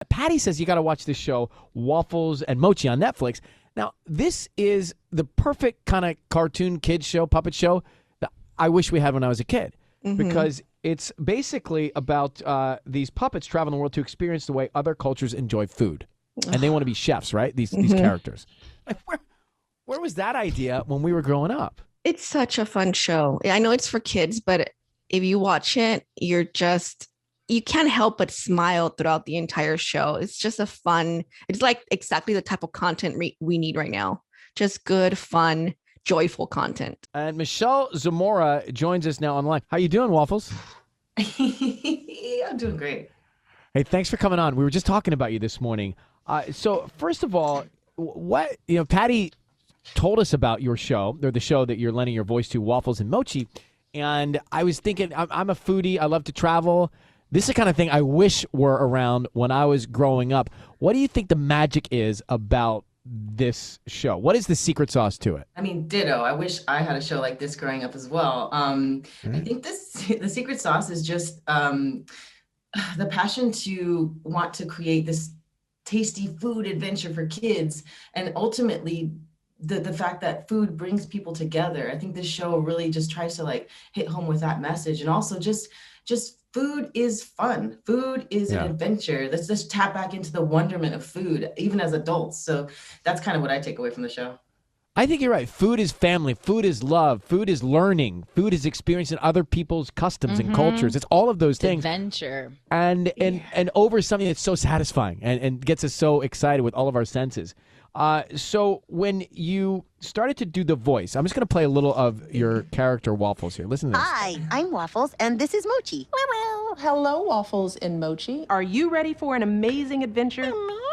Patty says you got to watch this show, Waffles and Mochi on Netflix. Now, this is the perfect kind of cartoon kids show, puppet show that I wish we had when I was a kid. Because it's basically about these puppets traveling the world to experience the way other cultures enjoy food. And they want to be chefs, right? These characters. Like, where was that idea when we were growing up? It's such a fun show. I know it's for kids, but if you watch it, you can't help but smile throughout the entire show. It's just it's like exactly the type of content we need right now. Just good, fun, joyful content. And Michelle Zamora joins us now online. How you doing, Waffles? I'm doing great. Hey, thanks for coming on. We were just talking about you this morning. So first of all, Patty told us about your show, or the show that you're lending your voice to, Waffles and Mochi. And I was thinking, I'm a foodie. I love to travel. This is the kind of thing I wish were around when I was growing up. What do you think the magic is about this show? What is the secret sauce to it? I mean, ditto. I wish I had a show like this growing up as well. I think the secret sauce is just the passion to want to create this tasty food adventure for kids, and ultimately the fact that food brings people together. I think this show really just tries to like hit home with that message, and also just food is fun. Food is an adventure. Let's just tap back into the wonderment of food, even as adults. So that's kind of what I take away from the show. I think you're right. Food is family. Food is love. Food is learning. Food is experiencing other people's customs and cultures. It's all of those things. Adventure. And over something that's so satisfying and gets us so excited with all of our senses. So when you started to do the voice, I'm just going to play a little of your character, Waffles, here. Listen to this. Hi, I'm Waffles, and this is Mochi. Well, hello, Waffles and Mochi. Are you ready for an amazing adventure?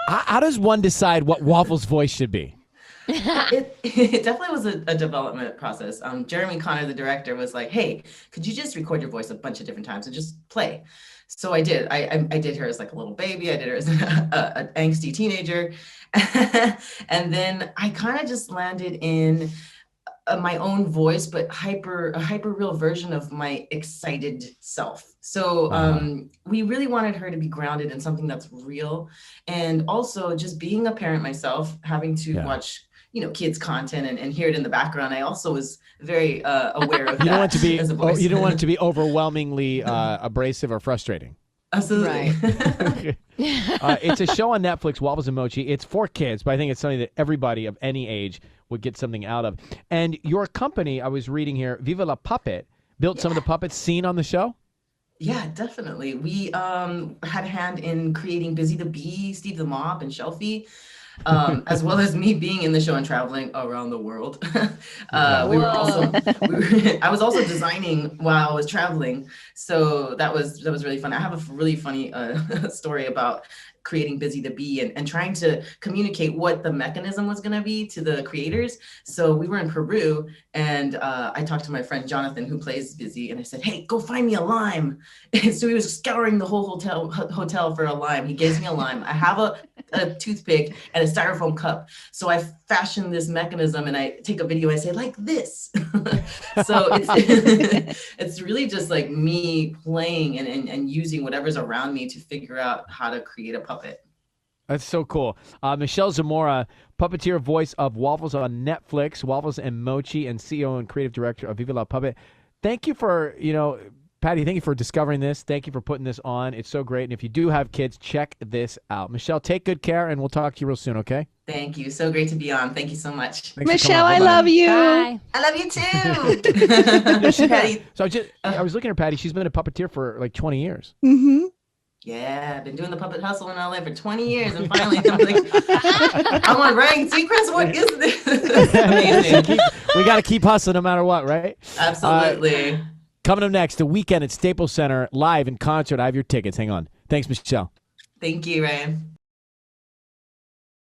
How does one decide what Waffles' voice should be? It definitely was a development process. Jeremy Connor, the director, was like, hey, could you just record your voice a bunch of different times and just play? So I did. I did her as like a little baby. I did her as an angsty teenager. And then I kind of just landed in my own voice, but a hyper real version of my excited self. So we really wanted her to be grounded in something that's real. And also just being a parent myself, having to watch kids content and hear it in the background. I also was very aware of that. You don't want it to be overwhelmingly abrasive or frustrating. Absolutely. Right. It's a show on Netflix, Waffles and Mochi. It's for kids, but I think it's something that everybody of any age would get something out of. And your company, I was reading here, Viva la Puppet, built some of the puppets seen on the show? Yeah, definitely. We had a hand in creating Busy the Bee, Steve the Mop, and Shelfie. As well as me being in the show and traveling around the world. I was also designing while I was traveling. So that was really fun. I have a really funny story about creating Busy the Bee and trying to communicate what the mechanism was going to be to the creators. So we were in Peru, and I talked to my friend Jonathan, who plays Busy, and I said, hey, go find me a lime. And so he was scouring the whole hotel for a lime. He gives me a lime. I have a toothpick and a styrofoam cup. So I fashioned this mechanism, and I take a video and I say, like this. So it's really just like me playing and using whatever's around me to figure out how to create a puppet. That's so cool. Michelle Zamora, puppeteer, voice of Waffles on Netflix, Waffles and Mochi, and CEO and creative director of Viva La Puppet. Thank you for, Patty, thank you for discovering this. Thank you for putting this on. It's so great. And if you do have kids, check this out. Michelle, take good care, and we'll talk to you real soon, okay? Thank you. So great to be on. Thank you so much. Thanks Michelle, I love you. Bye. I love you too. Patty. So I was looking at Patty. She's been a puppeteer for like 20 years. Mm-hmm. Yeah, I've been doing the puppet hustle in LA for 20 years, and finally I'm like, I'm on Ryan Seacrest. What is this? Amazing. We got to keep hustling no matter what, right? Absolutely. Coming up next, The Weekend at Staples Center, live in concert. I have your tickets. Hang on. Thanks, Michelle. Thank you, Ryan.